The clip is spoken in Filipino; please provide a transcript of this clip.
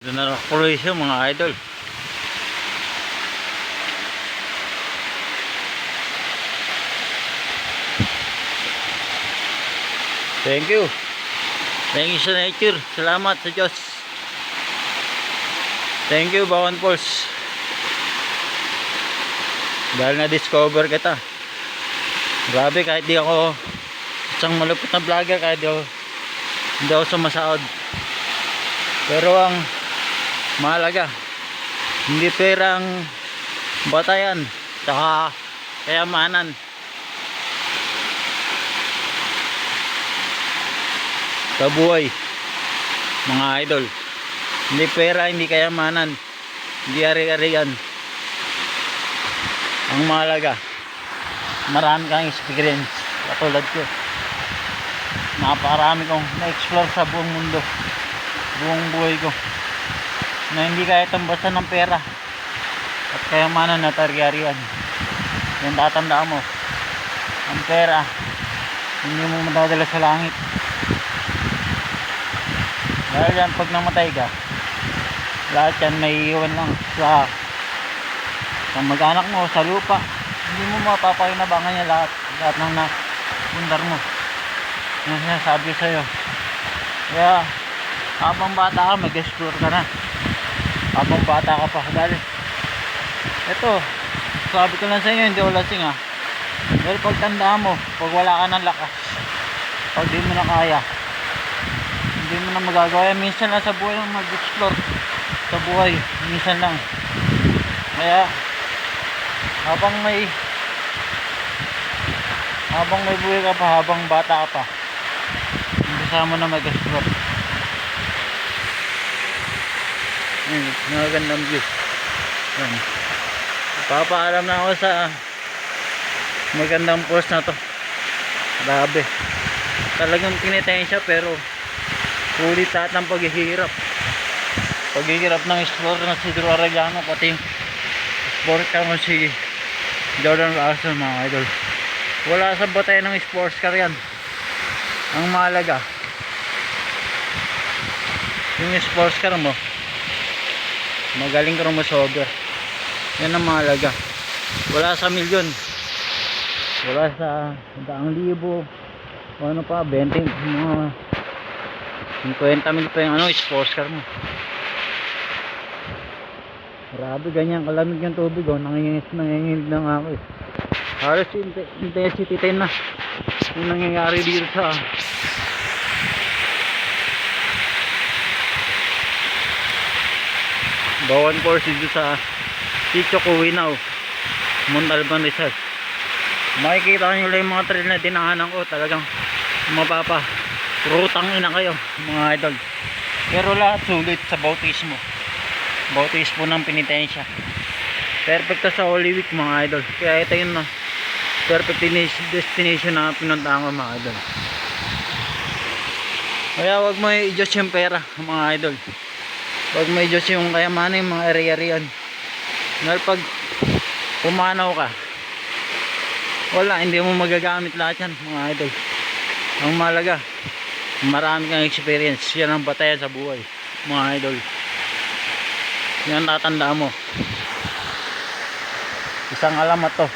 Doon na nakapuloy siya mga idol. Thank you. Thank you sa nature. Salamat sa Diyos. Thank you Bawan Falls. Dahil na-discover kita. Grabe, kahit di ako isang malupit na vlogger, kahit hindi ako sumasahod. Pero ang mahalaga, hindi perang batayan saka kayamanan. Sa buhay mga idol, hindi pera, hindi kayamanan, hindi ari-arian. Ang mahalaga, marami kang experience. Katulad ko, napakarami kong na-explore sa buong mundo, buong buhay ko, na hindi kaya tambasan ng pera at kayamanan at ari-arian. Yan, tatandaan mo, ang pera hindi mo madadala sa langit. Dahil yan, pag namatay ka, lahat yan may iwan lang sa mag-anak mo, sa lupa. Hindi mo mapapakinabangan niya lahat ng napundar mo. Yung sinasabi sa'yo. Kaya habang bata ka, mag-explore ka na. Habang bata ka pa. Dahil ito, sabi ko lang sa inyo, hindi ako lasing ha. Dahil pag tandaan mo, pag wala ka ng lakas, pag di mo na kaya, hindi mo na magagawa. Minsan lang sa buhay lang mag-explore. Sa buhay, minsan lang. Kaya habang may buhay ka pa, habang bata ka pa, umpisa mo na mag-explore. Magandang view. Yan. Papaalam na ako sa magandang post na to. Grabe, talagang tinitensya, pero ulit lahat ng paghihirap ng explorer na si Drew Arellano, pati sport car mo si Jordan Larson mga idol. Wala sa batay ng sports car yan. Ang mahalaga, yung sports car mo magaling ka rumosober. Yan ang mahalaga. Wala sa milyon, wala sa daang libo o ano pa, 20 mga 50,000 pa yung sports car mo. Grabe, ganyan kalamig yung tubig, nanginginig na nga ako eh. Halos intensity 10 na yung nangyayari dito sa Bawan Falls, dito sa Sitio Cuwinaw, Montalban Rizal. Makikita nyo lang yung mga trail na dinahanan ko, talagang mapapa rutang ina kayo mga idol. Pero lahat sulit sa bautismo ng penitensya. Perfect sa Holy Week mga idol. Kaya ito yun, perfect destination na pinuntahan ko mga idol. Kaya wag mo i-adjust yung pera mga idol. Wag mo i-adjust yung kayamanan, yung mga ari-arian. Dahil pag pumanaw ka, wala, hindi mo magagamit lahat yan mga idol. Ang mahalaga, marami kang experience. Yan ang batayan sa buhay mga idol. Yan tatandaan mo. Isang alamat to.